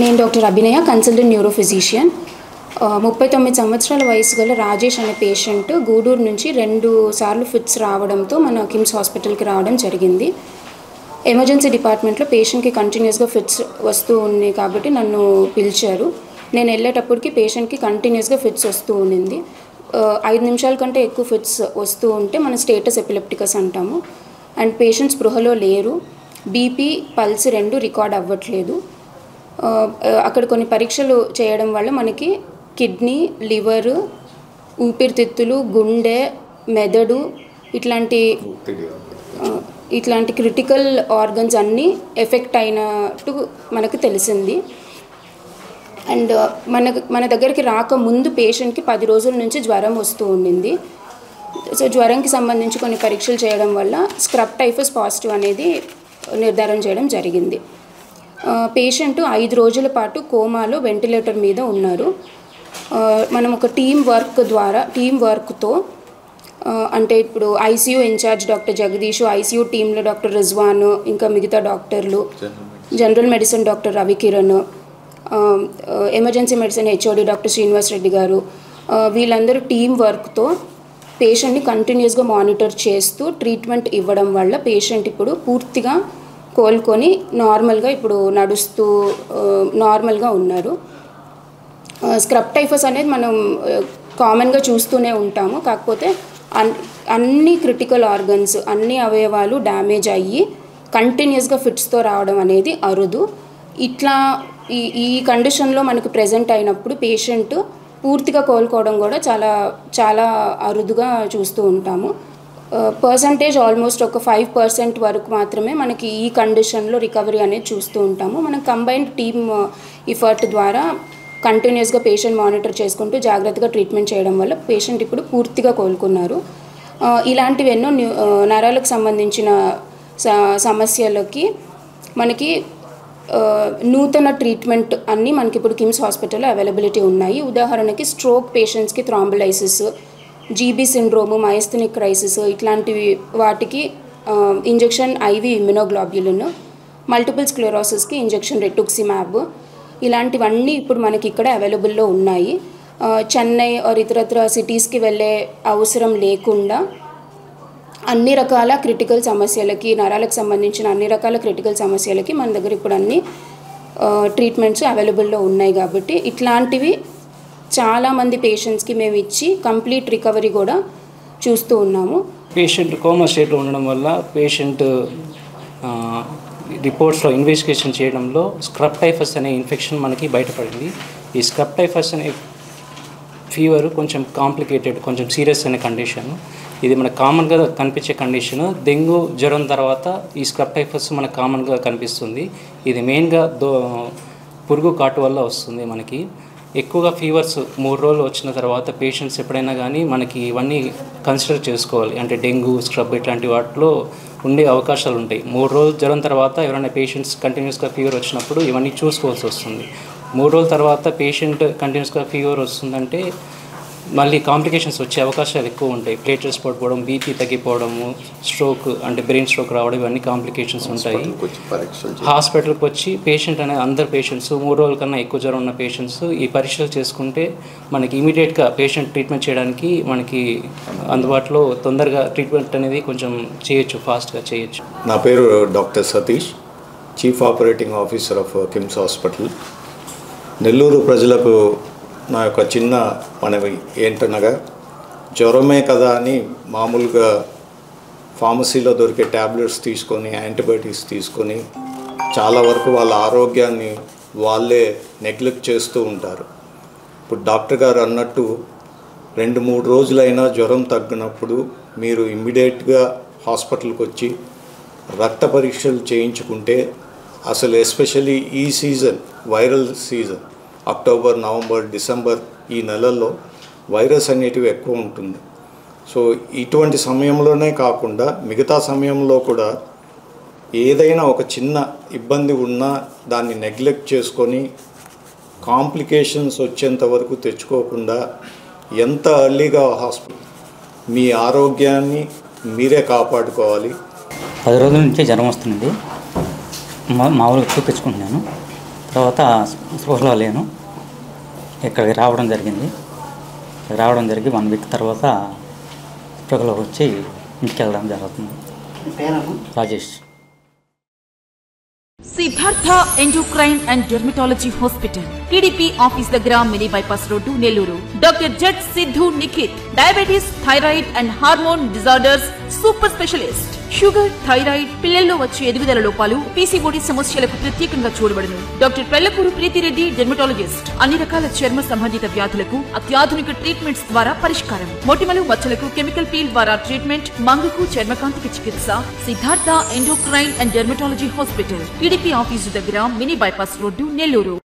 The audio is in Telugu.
నేను డాక్టర్ అభినయ, కన్సల్టెంట్ న్యూరో ఫిజిషియన్. 39 సంవత్సరాల వయసు గల రాజేష్ అనే పేషెంట్ గూడూరు నుంచి 2 సార్లు ఫిట్స్ రావడంతో మన కిమ్స్ హాస్పిటల్కి రావడం జరిగింది. ఎమర్జెన్సీ డిపార్ట్మెంట్లో పేషెంట్కి కంటిన్యూస్గా ఫిట్స్ వస్తూ ఉన్నాయి కాబట్టి నన్ను పిలిచారు. నేను వెళ్ళేటప్పటికి పేషెంట్కి కంటిన్యూస్గా ఫిట్స్ వస్తూ ఉండింది. 5 నిమిషాల కంటే ఎక్కువ ఫిట్స్ వస్తూ ఉంటే మన స్టేటస్ ఎపిలెప్టికస్ అంటాము. అండ్ పేషెంట్ స్పృహలో లేరు. బీపీ, పల్స్ 2 రికార్డ్ అవ్వట్లేదు. అక్కడ కొన్ని పరీక్షలు చేయడం వల్ల మనకి కిడ్నీ, లివర్, ఊపిరితిత్తులు, గుండె, మెదడు ఇట్లాంటి క్రిటికల్ ఆర్గన్స్ అన్నీ ఎఫెక్ట్ అయినట్టు మనకు తెలిసింది. అండ్ మన దగ్గరికి రాకముందు పేషెంట్కి 10 రోజుల నుంచి జ్వరం వస్తూ ఉండింది. సో జ్వరంకి సంబంధించి కొన్ని పరీక్షలు చేయడం వల్ల స్క్రబ్ టైఫస్ పాజిటివ్ అనేది నిర్ధారణ చేయడం జరిగింది. పేషెంట్ 5 రోజుల పాటు కోమాలో వెంటిలేటర్ మీద ఉన్నారు. మనం ఒక టీమ్ వర్క్తో అంటే ఇప్పుడు ICU incharge doctor Jagadish, ICU టీంలో డాక్టర్ రిజ్వాన్, ఇంకా మిగతా డాక్టర్లు, general medicine doctor Ravikiran, emergency medicine HOD doctor Srinivas Reddy garu, వీళ్ళందరూ టీమ్ వర్క్తో పేషెంట్ని కంటిన్యూస్గా మానిటర్ చేస్తూ ట్రీట్మెంట్ ఇవ్వడం వల్ల పేషెంట్ ఇప్పుడు పూర్తిగా కోలుకొని నార్మల్గా ఇప్పుడు నడుస్తూ నార్మల్గా ఉన్నారు. స్క్రబ్ టైఫస్ అనేది మనం కామన్గా చూస్తూనే ఉంటాము. కాకపోతే అన్ని క్రిటికల్ ఆర్గన్స్, అన్ని అవయవాలు డ్యామేజ్ అయ్యి కంటిన్యూస్గా ఫిట్స్తో రావడం అనేది అరుదు. ఇట్లా ఈ కండిషన్లో మనకు ప్రెజెంట్ అయినప్పుడు పేషెంట్ పూర్తిగా కోలుకోవడం కూడా చాలా చాలా అరుదుగా చూస్తూ ఉంటాము. పర్సంటేజ్ ఆల్మోస్ట్ ఒక 5% వరకు మాత్రమే మనకి ఈ కండిషన్లో రికవరీ అనేది చూస్తూ ఉంటాము. మనం కంబైన్డ్ టీమ్ ఎఫర్ట్ ద్వారా కంటిన్యూస్గా పేషెంట్ మానిటర్ చేసుకుంటూ జాగ్రత్తగా ట్రీట్మెంట్ చేయడం వల్ల పేషెంట్ ఇప్పుడు పూర్తిగా కోలుకున్నారు. ఇలాంటివి ఎన్నో నరాలకు సంబంధించిన సమస్యలకి మనకి నూతన ట్రీట్మెంట్ అన్నీ మనకి ఇప్పుడు కిమ్స్ హాస్పిటల్లో అవైలబిలిటీ ఉన్నాయి. ఉదాహరణకి స్ట్రోక్ పేషెంట్స్కి thrombolysis, GB syndrome, myasthenic crisis ఇట్లాంటివి వాటికి ఇంజెక్షన్ ఐవి ఇమ్యునోగ్లోబ్యులిన్, మల్టిపుల్ స్క్లెరోసిస్కి ఇంజెక్షన్ రెటుక్సిమాబ్, ఇలాంటివన్నీ ఇప్పుడు మనకి ఇక్కడ అవైలబుల్లో ఉన్నాయి. చెన్నై ఇతరత్ర సిటీస్కి వెళ్ళే అవసరం లేకుండా అన్ని రకాల క్రిటికల్ సమస్యలకి, నరాలకు సంబంధించిన అన్ని రకాల క్రిటికల్ సమస్యలకి మన దగ్గర ఇప్పుడు అన్ని ట్రీట్మెంట్స్ అవైలబుల్లో ఉన్నాయి. కాబట్టి ఇట్లాంటివి చాలామంది పేషెంట్స్కి మేము ఇచ్చి కంప్లీట్ రికవరీ కూడా చూస్తూ ఉన్నాము. పేషెంట్ కోమా స్టేట్లో ఉండడం వల్ల పేషెంట్ రిపోర్ట్స్లో ఇన్వెస్టిగేషన్ చేయడంలో స్క్రబ్ టైఫస్ అనే ఇన్ఫెక్షన్ మనకి బయటపడింది. ఈ స్క్రబ్ టైఫస్ అనే ఫీవర్ కొంచెం కాంప్లికేటెడ్, కొంచెం సీరియస్ అనే కండిషన్. ఇది మనకు కామన్గా కనిపించే కండిషన్. డెంగ్యూ జ్వరం తర్వాత ఈ స్క్రబ్ టైఫస్ మనకు కామన్గా కనిపిస్తుంది. ఇది మెయిన్గా పురుగు కాటు వల్ల వస్తుంది. మనకి ఎక్కువగా ఫీవర్స్ 3 రోజులు వచ్చిన తర్వాత పేషెంట్స్ ఎప్పుడైనా కానీ మనకి ఇవన్నీ కన్సిడర్ చేసుకోవాలి. అంటే డెంగ్యూ, స్క్రబ్ ఇట్లాంటి వాటిలో ఉండే అవకాశాలు ఉంటాయి. 3 రోజులు జ్వరం తర్వాత ఎవరైనా పేషెంట్స్ కంటిన్యూస్గా ఫీవర్ వచ్చినప్పుడు ఇవన్నీ చూసుకోవాల్సి వస్తుంది. 3 రోజుల తర్వాత పేషెంట్ కంటిన్యూస్గా ఫీవర్ వస్తుందంటే మళ్ళీ కాంప్లికేషన్స్ వచ్చే అవకాశాలు ఎక్కువ ఉంటాయి. ప్లేట్లెట్స్ పడిపోవడం, బీపీ తగ్గిపోవడము, స్ట్రోక్ అంటే బ్రెయిన్ స్ట్రోక్ రావడం, ఇవన్నీ కాంప్లికేషన్స్ ఉంటాయి. హాస్పిటల్కి వచ్చి పేషెంట్ అనే అందరు పేషెంట్స్ 3 రోజుల కన్నా ఎక్కువ జ్వరం ఉన్న పేషెంట్స్ ఈ పరీక్షలు చేసుకుంటే మనకి ఇమీడియట్గా పేషెంట్ ట్రీట్మెంట్ చేయడానికి మనకి అందుబాటులో తొందరగా ట్రీట్మెంట్ అనేది కొంచెం చేయొచ్చు, ఫాస్ట్గా చేయొచ్చు. నా పేరు doctor Satish, chief operating officer of KIMS hospital. Nellore ప్రజలకు నా యొక్క చిన్న మనవి ఏంటనగా, జ్వరమే కదా అని మామూలుగా ఫార్మసీలో దొరికే ట్యాబ్లెట్స్ తీసుకొని, యాంటీబయాటిక్స్ తీసుకొని చాలా వరకు వాళ్ళ ఆరోగ్యాన్ని వాళ్ళే నెగ్లెక్ట్ చేస్తూ ఉంటారు. ఇప్పుడు డాక్టర్ గారు అన్నట్టు 2-3 రోజులైనా జ్వరం తగ్గినప్పుడు మీరు ఇమ్మీడియట్గా హాస్పిటల్కి వచ్చి రక్త పరీక్షలు చేయించుకుంటే, అసలు ఎస్పెషల్లీ ఈ season, viral season, October, November, December ఈ నెలల్లో వైరస్ అనేటివి ఎక్కువ ఉంటుంది. సో ఇటువంటి సమయంలోనే కాకుండా మిగతా సమయంలో కూడా ఏదైనా ఒక చిన్న ఇబ్బంది ఉన్నా దాన్ని నెగ్లెక్ట్ చేసుకొని కాంప్లికేషన్స్ వచ్చేంత వరకు తెచ్చుకోకుండా ఎంత ఎర్లీగా హాస్పిటల్ మీ ఆరోగ్యాన్ని మీరే కాపాడుకోవాలి. 10 రోజుల నుంచే జ్వరం వస్తుంది. మామూలుగా చూపించుకుంటున్నాను. తర్వాత స్పృహలో లేను. ఇక్కడికి రావడం జరిగింది. రావడం జరిగి 1 వీక్ తర్వాత స్పృహలోకి వచ్చి ఇంటికి వెళ్ళడం జరుగుతుంది. Rajesh. Siddhartha endocrine and dermatology hospital, TDP office దగ్గర, mini bypass road, Nellore. Doctor జట్ Siddhu Nikhit, diabetes, thyroid and hormone disorders super specialist. Sugar, thyroid, పిల్లల్లో వచ్చే ఎదుగుదల లోపాలు, పీసీఓడి సమస్యలకు ప్రత్యేకంగా చూడబడును. Doctor Pellakuru Preethi Reddy, dermatologist. అన్ని రకాల చర్మ సంబంధిత వ్యాధులకు అత్యాధునిక ట్రీట్మెంట్స్ ద్వారా పరిష్కారం. మొటిమలు, మచ్చలకు కెమికల్ పీల్ ద్వారా ట్రీట్మెంట్. మంగుకు, చర్మకాంతికి చికిత్స. Siddhartha endocrine and dermatology hospital, TDP office దగ్గర, మినీ బైపాస్ రోడ్డు, నెల్లూరు.